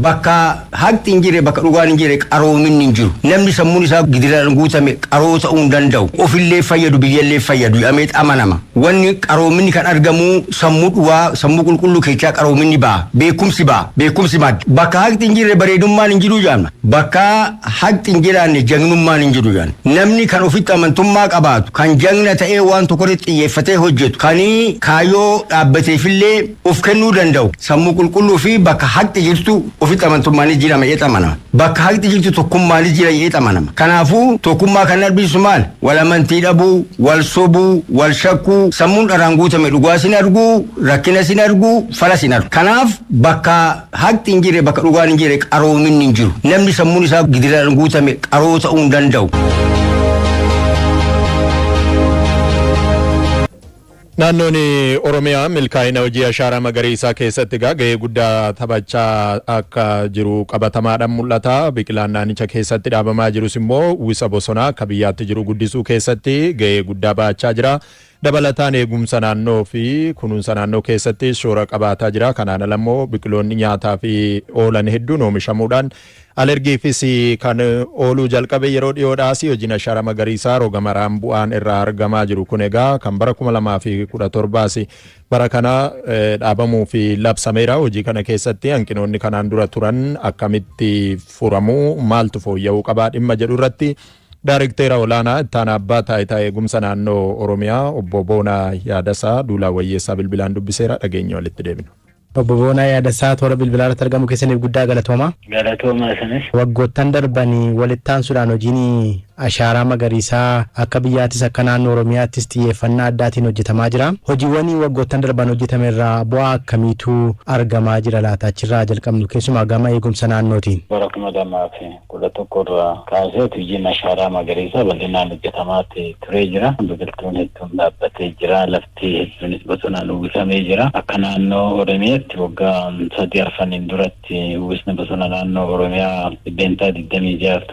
bakka haqti injire bakka dhugaan injire qaroomin injiru namni sammuun isaa gidiraan guutame qaroo ta'uu danda'u ofillee fayyadu biyyallee fayyadu ameet amanama wanni qaroominni kan argamu sammuu dhugaa sammuu qulqulluu keessaa qaroominni baa beekumsi mad bakka haqti injire bareedummaan injiru jaamna bakka haqti injiraanne jagnummaan injiru jaan namni kan ofitti amantummaa qabaatu kan jagna ta'ee waan tokkotti xiyyeeffatee hojjetu kanii kaayoo dhaabbateefillee of kennuu danda'u sammuu qulqulluu fi bakka haqti jirtu ofitti amantummaan jira ma'ee xamanama bakka haqti jirtu tokkummaan jira ma'ee xamanama kanaafuu tokkummaa kan arbisu maal wal amantii dhabuu wal sobuu wal shakkuu sammuun dharaan guutame dhugaa sin arguu rakkina sin arguu fala sin argu kanaaf bakka haqti injire bakka dhugaan injire qaroomin injiru namni sammuun isaa gidiraan guutame qaroo ta'uu danda'u. Naannoon Oromiyaa milkaa'ina hojii ashaaraa magariisaa keessatti gahee guddaa taphachaa akka jiru qabatamaadhaan mul'ata. Biqilaan naannicha keessatti dhaabamaa jirus immoo uwwisa bosonaa akka biyyaatti jiru guddisuu keessatti gahee guddaa ba'achaa jira. Dabalataan eegumsa naannoo fi kunuunsa naannoo keessatti shoora qabaataa jira. Kanaan ala immoo biqiloonni nyaataa fi oolan hedduun oomishamuudhaan alergiifis kan ooluu jalqabe yeroo dhiyoodhaas hojiin ashaaraa magariisaa roga maraan bu'aan irraa argamaa jiru kun egaa kan bara 2017 bara kana dhaabamuu fi labsameera. Hojii kana keessatti hanqinoonni kanaan dura turan akkamitti furamuu maaltu fooyya'uu qabaa dhimma jedhu irratti Daayirikteera olaanaa ittaanaa abbaa taayitaa eegumsa naannoo Oromiyaa obbo Boonaa Yaadasaa Duulaa Wayyeessaa bilbilaan dubbiseera dhageenya walitti deebinu. Obbo Boonaa Yaadasaa toora bilbilaarratti argamu keessaniif guddaa galatooma. Galatooma isinis. Waggoottan darbanii walittaan sudhaan hojiin ashaaraa magariisaa akka biyyaattis akka naannoo Oromiyaattis xiyyeeffannaa addaatiin hojjetamaa jira. Hojiiwwan waggoottan darban hojjetame irraa bu'aa akkamiitu argamaa jira laata achirraa jalqabnu keessumaa gama eegumsa naannootiin. Bara 2011 irraa kaasee hojiin ashaaraa magariisaa bal'inaan hojjetamaa turee jira. Biqiltuun hedduun dhaabbatee jira. Lafti hedduunis bosonaan uwwifamee jira. Akka naannoo Oromiyaatti waggaa 3 arfaniin duratti uwwisni bosona naannoo Oromiyaa dhibbeentaa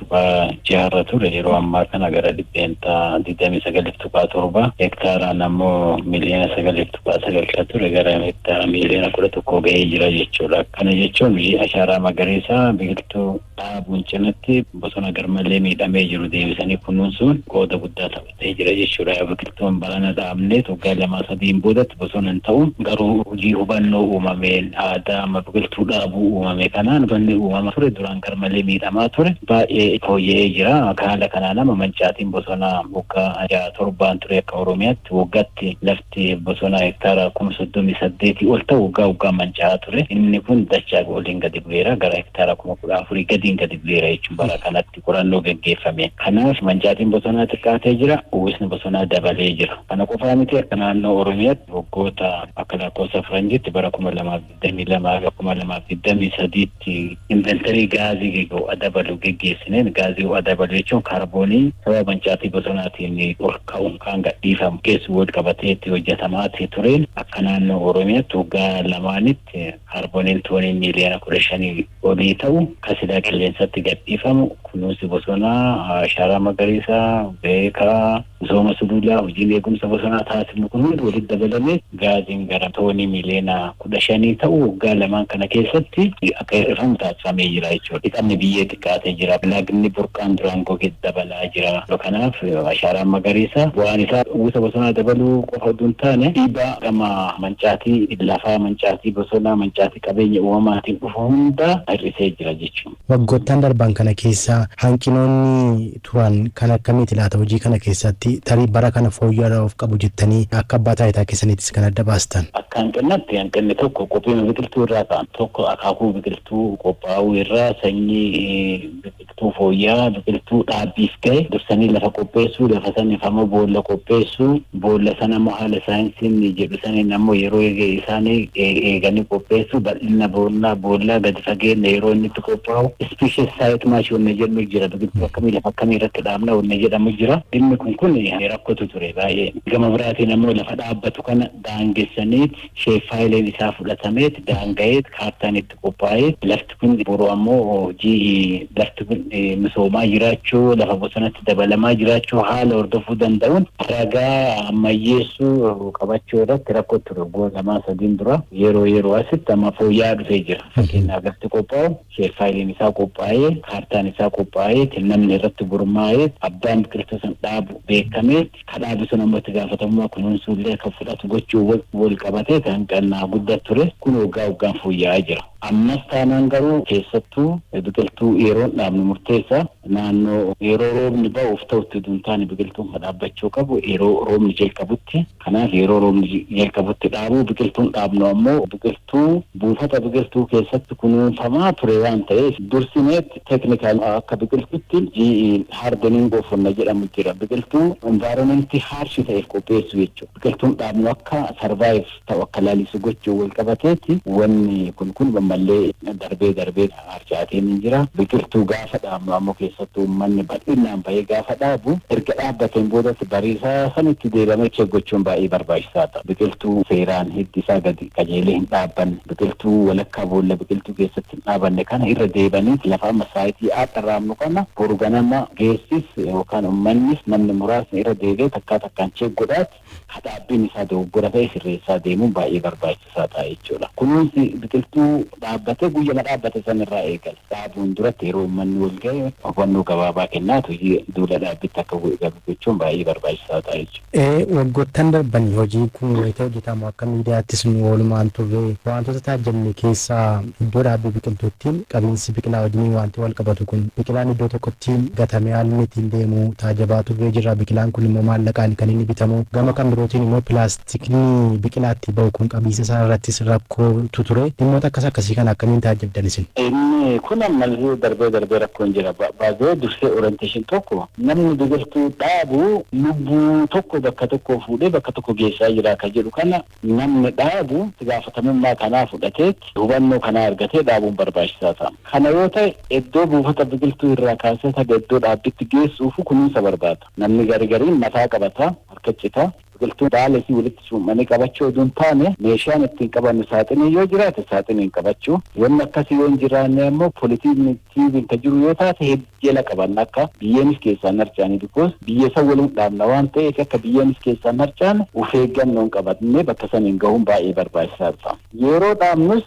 26.6 ture. Yeroo ammaa kana gara dhibbeentaa 29.7 hektaaraan ammoo miliyoona 9.9 ture gara hektaara miliyoona 11 gahee jira jechuudha. Kana jechuun ashaaraa magariisaa biqiltuu dhaabuun cinatti bosona garmalee miidhamee jiru deebisanii kunuunsuun qooda guddaa taphatee jira jechuudha. Biqiltuun barana dhaabnee waggaa 2-3 boodatti bosona hin ta'u garuu hojii hubannoo uumameen aadaa biqiltuu dhaabuu uumame kanaan banni uumama ture duraan garmalee miidhamaa ture baay'ee fooyya'ee jira. Haala kanaan nama mancaatiin bosonaa waggaa 7 ture akka Oromiyaatti waggaatti lafti bosonaa hektaara 38 ol ta'u waggaa manca'aa ture. Inni kun dachaa waliin gadi bu'eera gara hektaara 14 gadiin gadi bu'eera jechuun bara kanatti qorannoo gaggeeffame. Kanaaf mancaatiin bosonaa xiqqaatee jira, uwwisni bosonaa dabalee jira. Kana qofaa miti akka naannoo Oromiyaatti waggoota akka lakkoofsa Faranjiitti bara 2022 2023tti inventarii gaazii dabalu gaggeessineen gaazii dabalu jechuun kaarboonii sababa mancaatii bosonaatiin ol ka'uun kan gadhiifamu keessu wal qabateetti hojjetamaa tureen akka naannoo Oromiyaatti waggaa lamaanitti kaarbooniin toonii miliyoona 15 olii ta'u kasida qilleensatti gadhiifamu kunuunsi bosonaa ashaaraa magariisaa beekaa misooma sululaa hojiin eegumsa bosonaa taasifamu kun hundi walitti dabalamee gaaziin gara toonii miliyoona 15 ta'u waggaa lamaan kana keessatti akka hir'ifamu taasifamee jira jechuudha. Dhiqamni biyyee xiqqaatee jira. Lagni burqaan duraan gogee dabalaa jira. Kanaaf ashaaraan magariisaa bu'aan isaa uwwisa bosonaa dabaluu qofa osoo hin taane dhiibbaa gama mancaatii lafaa mancaatii bosonaa mancaatii qabeenya uumamaatiin dhufu hunda hir'isee jira jechuudha. Waggoottan darban kana keessa hanqinoonni turan kan akkamiiti laata hojii kana keessatti tarii bara kana fooyya'uuf qabu jettanii akka abbaa taayitaa keessaniittis kan adda baastan. Akka hanqinni tokko qophii biqiltuu irraa ta'an tokko akaakuu biqiltuu qophaa'uu irraa sanyii biqiltuu fooyya'aa biqiltuu dhaabbiif ga'e dursanii lafa qopheessuu lafa sanifama boolla qopheessuu boolla sana immoo haala saayinsiin jedhu saniin ammoo yeroo isaanii eeganii qopheessuu bal'ina boollaa gadi fageenya yeroo inni itti qophaa'u species site match wanne jedhamu jira biqiltuu akkamii lafa akkamii irratti dhaabna wanne jedhamu jira. Dhimmi kun rakkotu ture baay'ee. Gama biraatiin ammoo lafa dhaabbatu kana daangessaniit sheeffaayileen isaa fudhatameet daanga'eet kaartaan itti qophaa'ee lafti kun boroo ammoo hojii lafti kun misoomaa jiraachuu lafa bosonatti dabalamaa jiraachuu haala hordofuu danda'uun ragaa ammayyeessuu qabachuu irratti rakkoo ture lamaa sadiin dura yeroo asitti amma fooyya'aa dhufee jira. Fakkeenyaaf lafti qophaa'u sheeffaayileen isaa qophaa'ee kaartaan isaa qophaa'ee namni irratti gurmaa'ee abbaan biqiltuu san dhaabu beekamee kan dhaabu sun ammoo itti gaafatamummaa kunuunsuullee kan fudhatu gochuu wal qabatee kan qannaa guddaa ture kun waggaan fooyya'aa jira. Ammas taanaan garuu keessattuu biqiltuu yeroon dhaabni murteessa naannoo yeroo roobni ba'uuf ta'utti duntaani biqiltuun kan dhaabbachuu qabu yeroo roobni jalqabutti. Kanaaf yeroo roobni jalqabutti dhaabu biqiltuun dhaabnu ammoo biqiltuu buufata biqiltuu keessatti kunuunfamaa ture waan ta'eef dursineetti teeknikaal akka biqiltuutti hardening goofonna jedhamu jira. Biqiltuu envaayiroomentii haarshi ta'eef qopheessu jechuudha. Biqiltuun dhaabnu akka sarvaayiv ta'u akka laalisu gochuu wal qabateetti wanni kun mallee darbee harcaateen jira. Biqiltuu gaafa dhaabnu ammoo keessattuu uummanni bal'inaan bahee gaafa dhaabu erga dhaabbateen boodatti bariisaa sanitti deebamee gochuun baay'ee barbaachisaa ta'a. Biqiltuu seeraan hiddisaa gadi qajeelee hin dhaabbanne biqiltuu walakkaa boolla biqiltuu keessatti hin dhaabanne kana irra deebanii lafa amma saayitii dhaabnu kana boru ganama geessis yookaan uummannis namni muraasni irra deebee takkaan godhaatti dhaabbiin isaa dogoggora ta'e sirreessaa deemuun baay'ee barbaachisaa ta'a jechuudha. Kunuunsi biqiltuu dhaabbatee guyyama dhaabbate sanirraa eegala. Dhaabuun duratti yeroo uummanni wal ga'e hubannoo gabaabaa kennaatu duula dhaabbitti akka galu gochuun baay'ee barbaachisaa ta'a jechuudha. Waggoottan darban hojii kun wayita hojjetamu akka miidiyaattis nu oolumaan turre wantoota taajjabne keessaa iddoo dhaabbii biqiltuuttiin qabiinsi biqilaa wajjin wanti wal qabatu kun biqilaan iddoo tokkotti gatamee haalli ittiin deemu taajabaa turree jira. Biqilaan kun immoo maallaqaan kan inni bitamu gama kan birootiin immoo pilaastikni biqilaatti ba'u kun qabiinsa isaa irrattis rakkootu ture. Dhimmoota akkasii kana akkamiin taajjabdan isin? Inni kun ammallee darbee rakkoon jira. Baay'ee dursee orienteeshin tokko namni biqiltuu dhaabu lubbuu tokko bakka tokko fuudhee bakka tokko geessaa jira kan jedhu kana namni dhaabu gaafatamummaa kanaa fudhateetti hubannoo kanaa argatee dhaabuun barbaachisaa ta'a. Kana yoo ta'e iddoo buufata biqiltuu irraa kaasee taga iddoo dhaabbitti geessuuf kunuunsa barbaada. Namni gariin mataa qabata harka cita. Biqiltuun baala isii walitti summanii qabachuu oduun taane meeshaan ittiin qabannu saaxinii yoo jiraate saaxiniin qabachuu wanni akkasii yoo hin jiraanne ammoo poolitiivin kan jiru yoo taate jala qabanna akka biyyeenis keessaan harcaanii bikoos biyya san waliin dhaabna waan ta'eef akka biyyeenis keessaan harcaane of eeggannoon qabatnee bakka saniin gahuun baay'ee barbaachisaa ta'a. Yeroo dhaabnus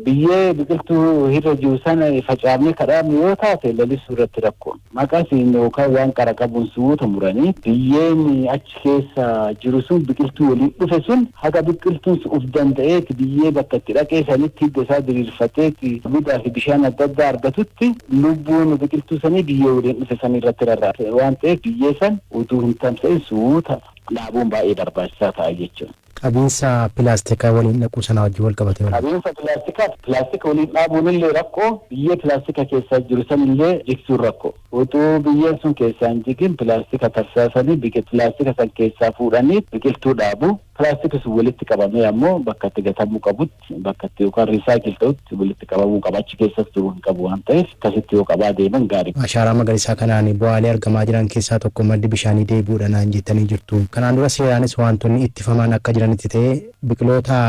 biyyee biqiltuu irra jiru sana facaafnee kadhaabne yoo taate lalisuu irratti rakkoon maqasiin yookaan waan qara qabuun suuta muranii biyyeen achi keessa jiru sun biqiltuu waliin dhufe sun haga biqiltuun uf danda'eeti biyyee bakka itti dhaqee sanitti hidda isaa diriirfateeti midhaa fi bishaan adda addaa argatutti lubbuun biqiltuu sanii biyyee waliin dhufe san irratti rarraate waan ta'eef biyyee san utuu hin tamsa'in suuta dhaabuun baay'ee barbaachisaa ta'a jechuudha. Qabiinsa pilaastikaa waliin dhaquu sana wajjin wal qabate. Qabiinsa pilaastika waliin dhaabuun illee rakkoo biyyee pilaastika keessaa jiru san illee jigsuun rakkoo. Utuu biyyeen sun keessaa hin jigin pilaastika tarsaasanii pilaastika san keessaa fuudhanii biqiltuu dhaabu. Pilaastika sun walitti qabamee ammoo bakka itti gatamuu qabutti bakka itti yookaan riisaayikil ta'utti walitti qabamuu qaba achi keessas turuu hin qabu waan ta'eef akkasitti yoo qabaa deeman gaarii. Ashaaraa magariisaa kanaan bu'aalee argamaa jiran keessaa tokko maddi bishaanii deebi'uudha naan jettanii jirtu. Kanaan dura seeraanis wantoonni ittifamaan akka jiranitti ta'ee biqiloota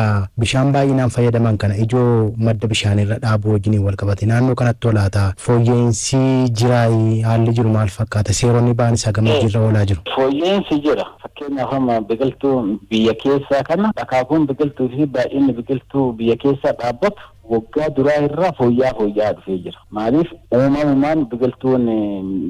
bishaan baay'inaan fayyadaman kana ijoo madda bishaanirra dhaabuu wajjin wal qabate naannoo kanatti olaata fooyya'insi jiraayi haalli jiru maal fakkaata seeronni ba'an isaa gammachiirra oolaa jiru. Fooyya'insi jira fakkeenyaaf amma biqiltuu biyya keessaa kana akaakuun biqiltuu fi baay'inni biqiltuu biyya keessaa dhaabbatu waggaa duraa irraa fooyya'aa dhufee jira. Maaliif uumamumaan biqiltuun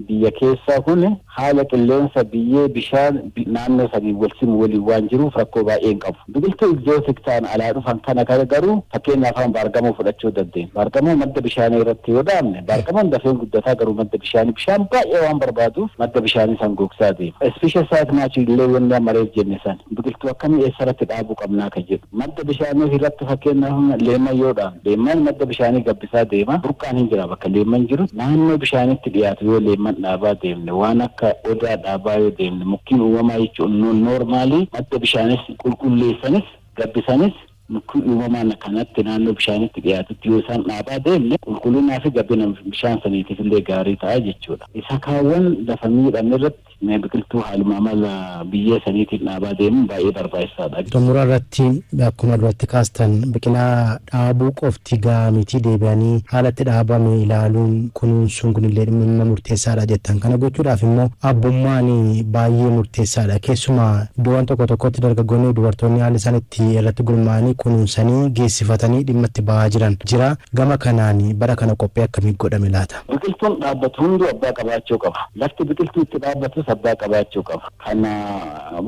biyya keessaa kun haala qilleensa biyyee bishaan naannoo sanii walsimu waliin waan jiruuf rakkoo baay'ee hin qabu. Biqiltuu egzootik ta'an alaa dhufan kana garuu fakkeenyaaf baargamoo fudhachuu dandeenya. Baargamoo madda bishaanii irratti yoo dhaabne baargamoon dafee guddataa garuu madda bishaan baay'ee waan barbaaduuf madda bishaanii san gogsaa deema. Espisha isaati maachillee wanni mareef jenne san biqiltuu akkamii eessarratti dhaabuu qabnaa kan jedhu. Madda bishaanii irratti fakkeenyaaf leemman yoo dhaabne leemman madda bishaanii gabbisaa deema. Burqaan hin jira bakka leemman jiru naannoo bishaanitti dhiyaatu yoo leemman dhaabaa deemne waan akka odaa dhaabaa yoo deemne mukkiin uumamaa jechuun noormaalii madda bishaanis qulqulleessanis gabbisanis mukkii uumamaan kanatti naannoo bishaanitti dhiyaatutti yoo isaan dhaabaa deemne qulqullinaa fi gabbina bishaan saniitiif illee gaarii ta'a jechuudha. Isa kaawwan lafa miidhamne irratti mee biqiltuu haaluma mala biyya saniitiin dhaabaa deemuun baay'ee barbaachisaadha. Xumura irratti akkuma duratti kaastan biqilaa dhaabuu qofti gaamitii deebi'anii haalatti dhaabame ilaaluun kunuunsuun kunillee dhimma murteessaadha jettan. Kana gochuudhaaf immoo abbummaan baay'ee murteessaadha. Keessumaa iddoowwan tokko tokkotti dargaggoonni dubartoonni haalli isaanitti irratti gurmaa'anii kunuunsanii geessifatanii dhimma itti ba'aa jiran jira. Gama kanaan bara kana qophii akkamii godhame laata? Biqiltuun dhaabbatu hundi abbaa qabaachuu qaba. Lafti biqiltuu itti dhaabbatus abbaa qabaachuu qaba. Kana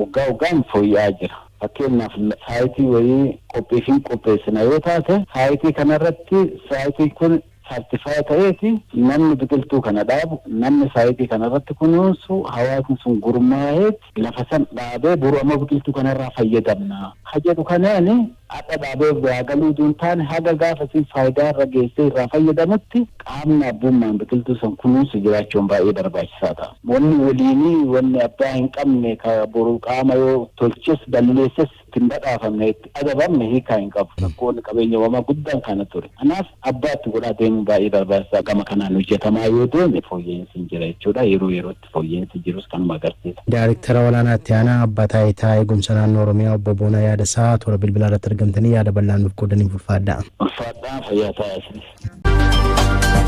waggaan fooyya'aa jira. Fakkeenyaaf saayitii wayii qopheessina yoo taate saayitii kanarratti saayitii kun sartifaa ta'eeti namni biqiltuu kana dhaabu namni saayitii kanarratti kunuunsu hawaasni sun gurmaa'eeti lafa san dhaabee boru amma biqiltuu kanarraa fayyadamna. Hajedhu kanaani akka dhaabee biraa galuu duun taane haga gaafasiin faayidaa irra geessee irraa fayyadamutti qaamni abbummaan biqiltuu san kunuunsu jiraachuun baay'ee barbaachisaa ta'a. Wanni waliinii wanni abbaa hin qabne ka boru qaama yoo tolches balleesses ittiin badhaafamne itti adabamne hiikaa hin qabu. Rakkoonni qabeenya uumamaa guddaan kana ture. Kanaaf abbaatti godhaa deemuun baay'ee barbaachisaa. Gama kanaan hojjetamaa yoo deeme fooyya'insi hin jira jechuudha. Yeroo yerootti fooyya'insi jirus kanuma agarsiisa. Daayreektara olaanaa itti aanaa abbaa taayitaa eegumsa naannoo Oromiyaa obbo Boonaa Yaadasaa toora bilbilaa irratti argamtanii yaada bal'aa nuuf qoodaniif ulfaadhaa. Ulfaadhaa fayyaa ta'aa isinis.